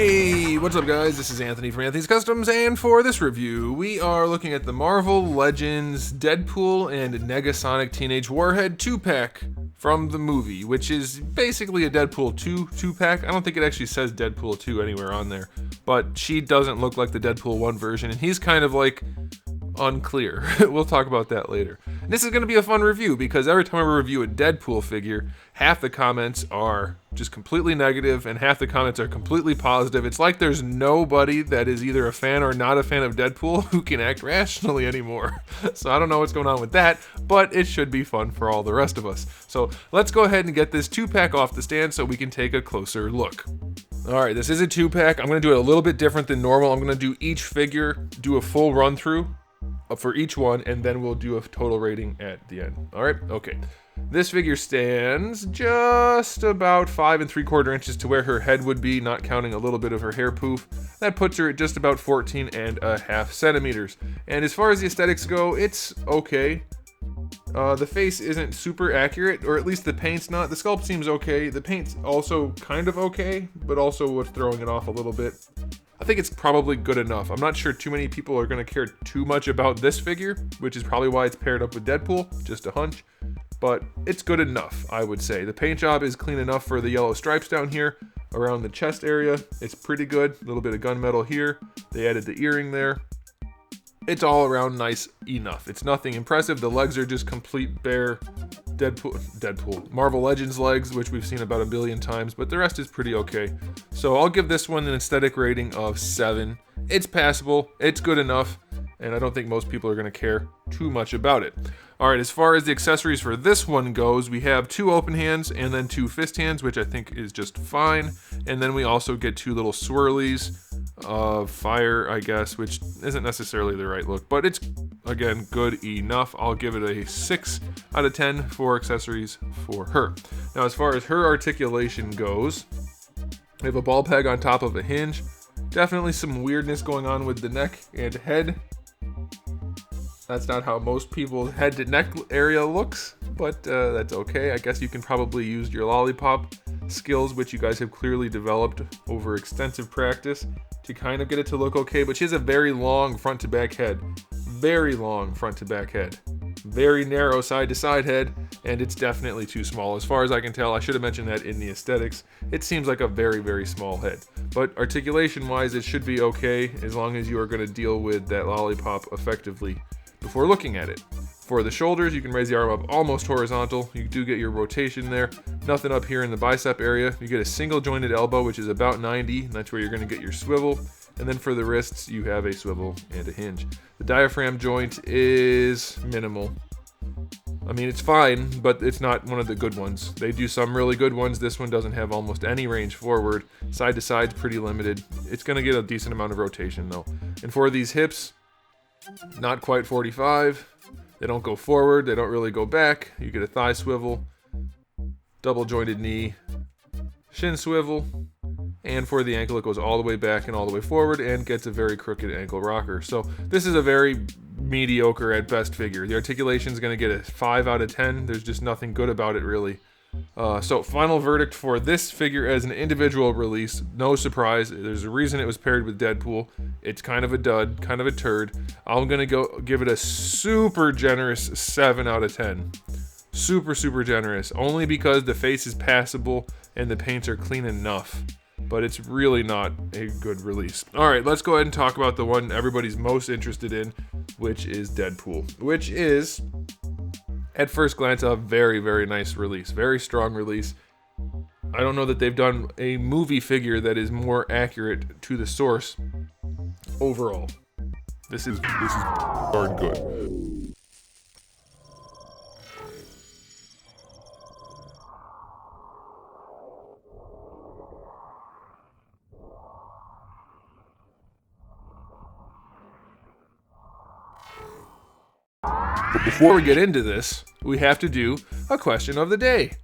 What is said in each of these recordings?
Hey, what's up guys? This is Anthony from Anthony's Customs, and for this review, we are looking at the Marvel Legends Deadpool and NEGASONIC Teenage Warhead 2-pack from the movie, which is basically a Deadpool 2 2-pack. I don't think it actually says Deadpool 2 anywhere on there, but she doesn't look like the Deadpool 1 version, and he's kind of like unclear. We'll talk about that later. And this is going to be a fun review because every time I review a Deadpool figure, half the comments are just completely negative and half the comments are completely positive. It's like there's nobody that is either a fan or not a fan of Deadpool who can act rationally anymore. So I don't know what's going on with that, but it should be fun for all the rest of us. So let's go ahead and get this 2-pack off the stand so we can take a closer look. Alright, this is a 2-pack. I'm going to do it a little bit different than normal. I'm going to do each figure, do a full run through for each one, and then we'll do a total rating at the end. Alright, okay. This figure stands just about 5 3/4 inches to where her head would be, not counting a little bit of her hair poof. That puts her at just about 14.5 centimeters. And as far as the aesthetics go, it's okay. The face isn't super accurate, or at least the paint's not. The sculpt seems okay. The paint's also kind of okay, but also what's throwing it off a little bit. I think it's probably good enough. I'm not sure too many people are going to care too much about this figure, which is probably why it's paired up with Deadpool, just a hunch. But it's good enough, I would say. The paint job is clean enough for the yellow stripes down here around the chest area. It's pretty good. A little bit of gunmetal here. They added the earring there. It's all around nice enough. It's nothing impressive. The legs are just complete bare Deadpool Marvel Legends legs, which we've seen about a billion times, but the rest is pretty okay. So I'll give this one an aesthetic rating of 7. It's passable, it's good enough, and I don't think most people are going to care too much about it. Alright, as far as the accessories for this one goes, we have 2 open hands and then 2 fist hands, which I think is just fine. And then we also get 2 little swirlies of fire, I guess, which isn't necessarily the right look, but it's, again, good enough. I'll give it a 6 out of 10 for accessories for her. Now, as far as her articulation goes, we have a ball peg on top of a hinge. Definitely some weirdness going on with the neck and head. That's not how most people's head to neck area looks, but that's okay. I guess you can probably use your lollipop skills, which you guys have clearly developed over extensive practice, to kind of get it to look okay. But she has a very long front to back head. Very long front to back head. Very narrow side to side head, and it's definitely too small. As far as I can tell, I should have mentioned that in the aesthetics. It seems like a very, very small head. But articulation wise, it should be okay as long as you are going to deal with that lollipop effectively before looking at it. For the shoulders, you can raise the arm up almost horizontal. You do get your rotation there. Nothing up here in the bicep area. You get a single jointed elbow, which is about 90, and that's where you're going to get your swivel. And then for the wrists, you have a swivel and a hinge. The diaphragm joint is minimal. I mean, it's fine, but it's not one of the good ones. They do some really good ones. This one doesn't have almost any range forward. Side to side's pretty limited. It's going to get a decent amount of rotation, though. And for these hips, not quite 45. They don't go forward. They don't really go back. You get a thigh swivel, double jointed knee, shin swivel. And for the ankle, it goes all the way back and all the way forward and gets a very crooked ankle rocker. So this is a very mediocre at best figure. The articulation is going to get a 5 out of 10. There's just nothing good about it, really. So final verdict for this figure as an individual release, no surprise. There's a reason it was paired with Deadpool. It's kind of a dud, kind of a turd. I'm going to go give it a super generous 7 out of 10. Super, super generous. Only because the face is passable and the paints are clean enough. But it's really not a good release. Alright, let's go ahead and talk about the one everybody's most interested in, which is Deadpool. Which is, at first glance, a very, very nice release. Very strong release. I don't know that they've done a movie figure that is more accurate to the source overall. This is darn good. But before we get into this, we have to do a question of the day.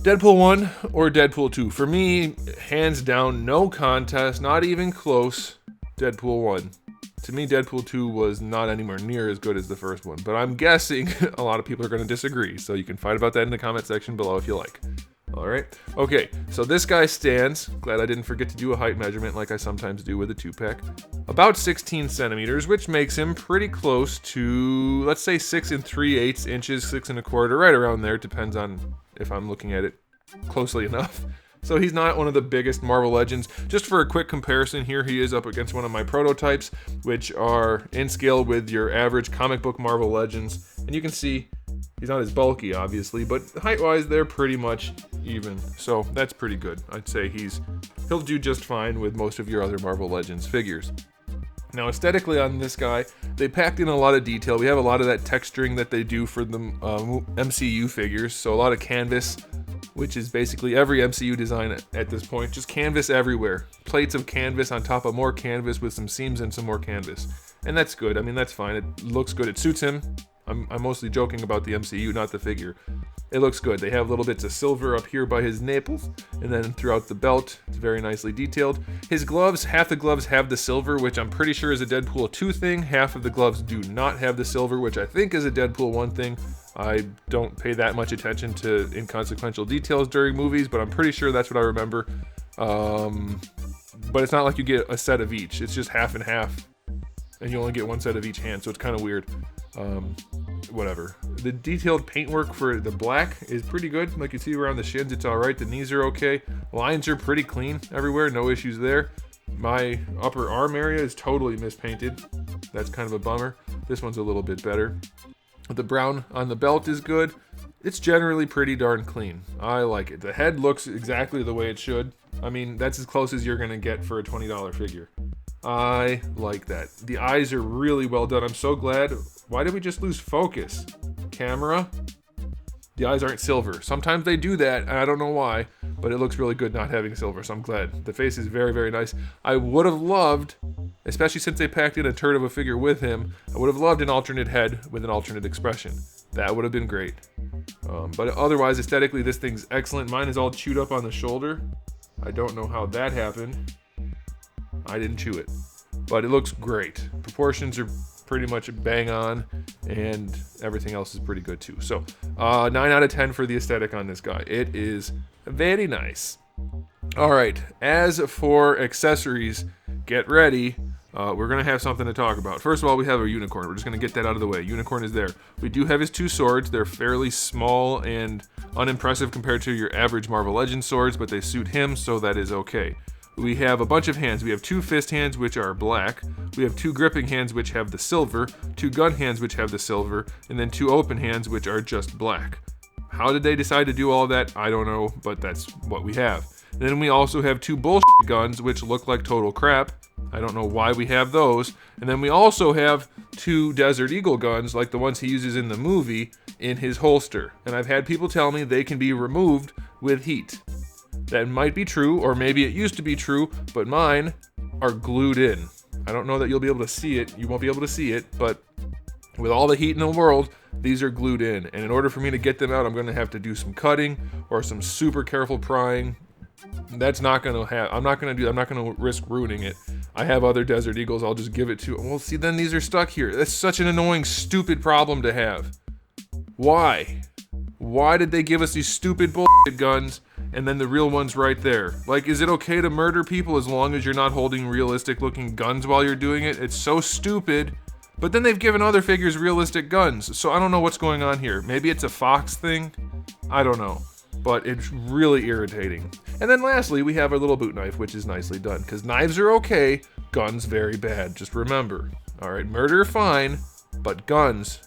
Deadpool 1 or Deadpool 2? For me, hands down, no contest, not even close, Deadpool 1. To me, Deadpool 2 was not anywhere near as good as the first one, but I'm guessing a lot of people are going to disagree, so you can fight about that in the comment section below if you like. All right. Okay, so this guy stands, glad I didn't forget to do a height measurement like I sometimes do with a 2-pack, about 16 centimeters, which makes him pretty close to, let's say 6 3/8 inches, 6 1/4, right around there. Depends on if I'm looking at it closely enough. So he's not one of the biggest Marvel Legends. Just for a quick comparison here, he is up against one of my prototypes, which are in scale with your average comic book Marvel Legends. And you can see he's not as bulky, obviously, but height-wise, they're pretty much even. So that's pretty good. I'd say he'll do just fine with most of your other Marvel Legends figures. Now, aesthetically on this guy, they packed in a lot of detail. We have a lot of that texturing that they do for the MCU figures. So a lot of canvas, which is basically every MCU design at this point. Just canvas everywhere. Plates of canvas on top of more canvas with some seams and some more canvas. And that's good. I mean, that's fine. It looks good. It suits him. I'm mostly joking about the MCU, not the figure. It looks good. They have little bits of silver up here by his nipples, and then throughout the belt, it's very nicely detailed. His gloves, half the gloves have the silver, which I'm pretty sure is a Deadpool 2 thing. Half of the gloves do not have the silver, which I think is a Deadpool 1 thing. I don't pay that much attention to inconsequential details during movies, but I'm pretty sure that's what I remember. But it's not like you get a set of each. It's just half and half, and you only get one set of each hand, so it's kind of weird. Whatever. The detailed paintwork for the black is pretty good. Like you see around the shins, it's all right. The knees are okay. Lines are pretty clean everywhere. No issues there. My upper arm area is totally mispainted. That's kind of a bummer. This one's a little bit better. The brown on the belt is good. It's generally pretty darn clean. I like it. The head looks exactly the way it should. I mean, that's as close as you're going to get for a $20 figure. I like that. The eyes are really well done. I'm so glad. Why did we just lose focus? Camera? The eyes aren't silver. Sometimes they do that, and I don't know why, but it looks really good not having silver, so I'm glad. The face is very, very nice. I would have loved, especially since they packed in a turd of a figure with him, I would have loved an alternate head with an alternate expression. That would have been great. But otherwise, aesthetically, this thing's excellent. Mine is all chewed up on the shoulder. I don't know how that happened. I didn't chew it, but it looks great. Proportions are pretty much bang on, and everything else is pretty good too. So 9 out of 10 for the aesthetic on this guy. It is very nice. All right, as for accessories, get ready. We're gonna have something to talk about. First of all, we have a unicorn. We're just gonna get that out of the way. Unicorn is there. We do have his 2 swords. They're fairly small and unimpressive compared to your average Marvel Legends swords, but they suit him, so that is okay. We have a bunch of hands. We have 2 fist hands, which are black. We have 2 gripping hands, which have the silver. 2 gun hands, which have the silver. And then 2 open hands, which are just black. How did they decide to do all that? I don't know, but that's what we have. And then we also have 2 bullshit guns, which look like total crap. I don't know why we have those. And then we also have 2 Desert Eagle guns, like the ones he uses in the movie, in his holster. And I've had people tell me they can be removed with heat. That might be true, or maybe it used to be true, but mine are glued in. I don't know that you'll be able to see it. You won't be able to see it, but with all the heat in the world, these are glued in. And in order for me to get them out, I'm going to have to do some cutting or some super careful prying. That's not going to have. I'm not going to risk ruining it. I have other Desert Eagles. I'll just give it to. Well, see, then these are stuck here. That's such an annoying, stupid problem to have. Why? Why did they give us these stupid bullshit guns and then the real ones right there? Like, is it okay to murder people as long as you're not holding realistic looking guns while you're doing it? It's so stupid. But then they've given other figures realistic guns, so I don't know what's going on here. Maybe it's a Fox thing? I don't know. But it's really irritating. And then lastly, we have our little boot knife, which is nicely done. Because knives are okay, guns very bad. Just remember. Alright, murder fine, but guns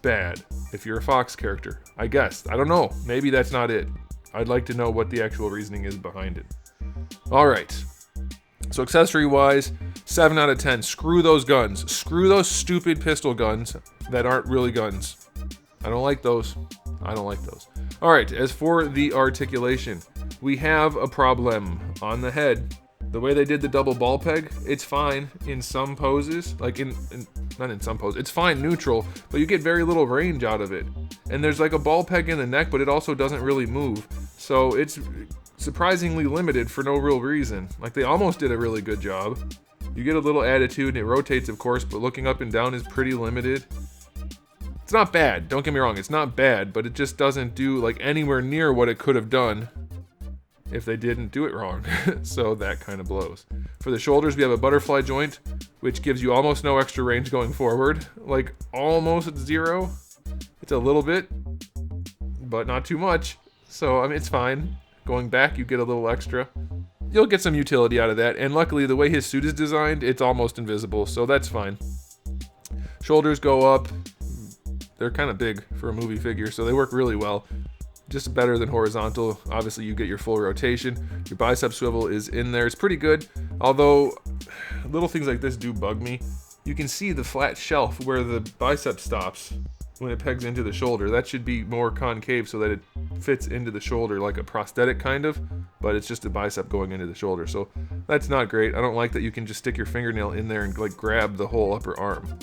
bad. If you're a Fox character, I guess. I don't know. Maybe that's not it. I'd like to know what the actual reasoning is behind it. Alright. So accessory-wise, 7 out of 10. Screw those guns. Screw those stupid pistol guns that aren't really guns. I don't like those. I don't like those. Alright, as for the articulation, we have a problem on the head. The way they did the double ball peg, it's fine in some poses. Like, not in some poses. It's fine neutral, but you get very little range out of it. And there's like a ball peg in the neck, but it also doesn't really move. So it's surprisingly limited for no real reason. Like, they almost did a really good job. You get a little attitude, and it rotates, of course, but looking up and down is pretty limited. It's not bad, don't get me wrong, it's not bad, but it just doesn't do like anywhere near what it could have done if they didn't do it wrong. So that kind of blows. For the shoulders, we have a butterfly joint, which gives you almost no extra range going forward. Like almost 0. It's a little bit, but not too much. So I mean, it's fine. Going back, you get a little extra. You'll get some utility out of that. And luckily, the way his suit is designed, it's almost invisible. So that's fine. Shoulders go up. They're kind of big for a movie figure, so they work really well. Just better than horizontal. Obviously, you get your full rotation. Your bicep swivel is in there. It's pretty good, although little things like this do bug me. You can see the flat shelf where the bicep stops when it pegs into the shoulder. That should be more concave so that it fits into the shoulder like a prosthetic kind of, but it's just a bicep going into the shoulder. So that's not great. I don't like that you can just stick your fingernail in there and like grab the whole upper arm.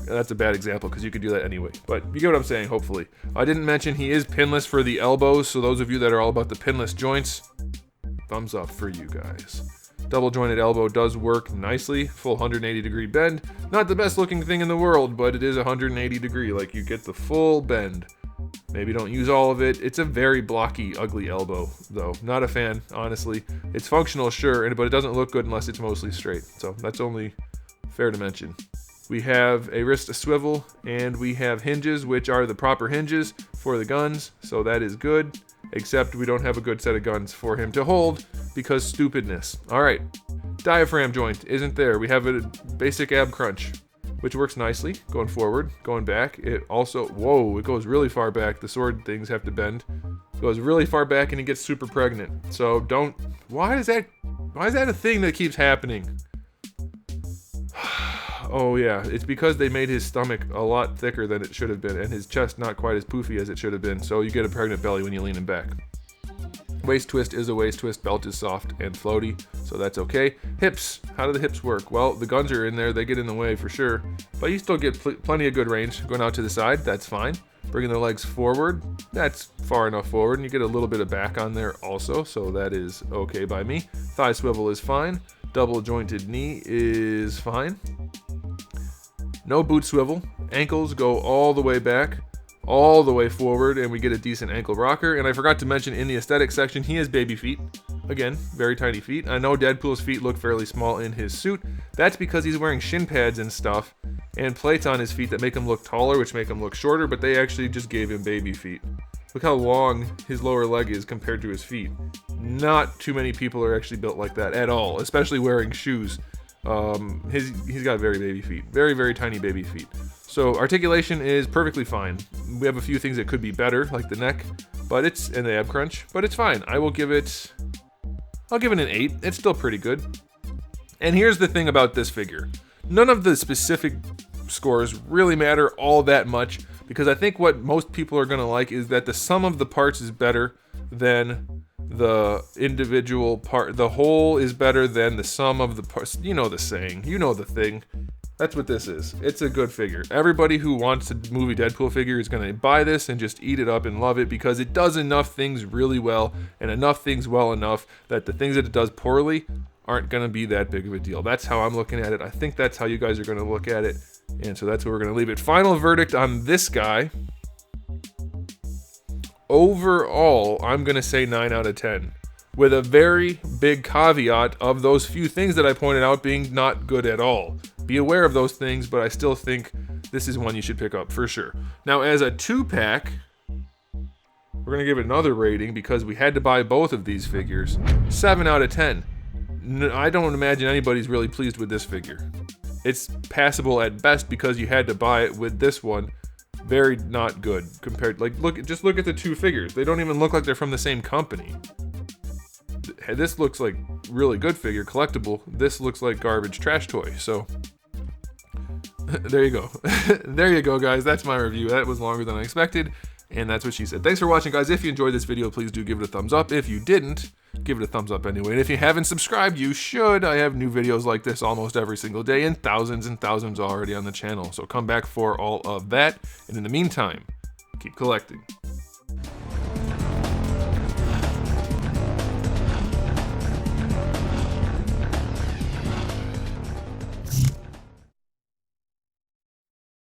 That's a bad example because you could do that anyway, but you get what I'm saying, hopefully. I didn't mention he is pinless for the elbows, so those of you that are all about the pinless joints, thumbs up for you guys. Double jointed elbow does work nicely, full 180 degree bend. Not the best looking thing in the world, but it is 180 degree, like you get the full bend. Maybe don't use all of it. It's a very blocky, ugly elbow, though. Not a fan, honestly. It's functional, sure, but it doesn't look good unless it's mostly straight, so that's only fair to mention. We have a wrist swivel, and we have hinges, which are the proper hinges for the guns, so that is good, except we don't have a good set of guns for him to hold, because stupidness. Alright, diaphragm joint isn't there. We have a basic ab crunch, which works nicely, going forward, going back. It also, whoa, it goes really far back. The sword things have to bend. It goes really far back, and it gets super pregnant. So don't, why is that a thing that keeps happening? Oh yeah, it's because they made his stomach a lot thicker than it should have been, and his chest not quite as poofy as it should have been, so you get a pregnant belly when you lean him back. Waist twist is a waist twist, belt is soft and floaty, so that's okay. Hips, how do the hips work? Well, the guns are in there, they get in the way for sure, but you still get plenty of good range going out to the side, that's fine. Bringing the legs forward, that's far enough forward, and you get a little bit of back on there also, so that is okay by me. Thigh swivel is fine. Double jointed knee is fine. No boot swivel. Ankles go all the way back, all the way forward, and we get a decent ankle rocker. And I forgot to mention in the aesthetic section, he has baby feet. Again, very tiny feet. I know Deadpool's feet look fairly small in his suit. That's because he's wearing shin pads and stuff, and plates on his feet that make him look taller, which make him look shorter, but they actually just gave him baby feet. Look how long his lower leg is compared to his feet. Not too many people are actually built like that at all, especially wearing shoes. He's got very baby feet, very, very tiny baby feet. So articulation is perfectly fine. We have a few things that could be better, like the neck, but it's in the ab crunch, but it's fine. I'll give it an 8. It's still pretty good. And here's the thing about this figure. None of the specific scores really matter all that much, because I think what most people are gonna like is that the sum of the parts is better than the individual part. The whole is better than the sum of the parts. You know the saying, you know the thing. That's what this is. It's a good figure. Everybody who wants a movie Deadpool figure is going to buy this and just eat it up and love it, because it does enough things really well, and enough things well enough that the things that it does poorly aren't going to be that big of a deal. That's how I'm looking at it. I think that's how you guys are going to look at it, and so that's where we're going to leave it. Final verdict on this guy. Overall, I'm going to say 9 out of 10. With a very big caveat of those few things that I pointed out being not good at all. Be aware of those things, but I still think this is one you should pick up for sure. Now, as a 2-pack, we're going to give it another rating because we had to buy both of these figures. 7 out of 10. I don't imagine anybody's really pleased with this figure. It's passable at best because you had to buy it with this one. Very not good compared, like, just look at the two figures. They don't even look like they're from the same company. This looks like really good figure, collectible. This looks like garbage trash toy. So there you go. There you go, guys. That's my review. That was longer than I expected, and that's what she said. Thanks for watching, guys. If you enjoyed this video, please do give it a thumbs up. If you didn't, give it a thumbs up anyway. And if you haven't subscribed, you should. I have new videos like this almost every single day, and thousands already on the channel. So come back for all of that. And in the meantime, keep collecting.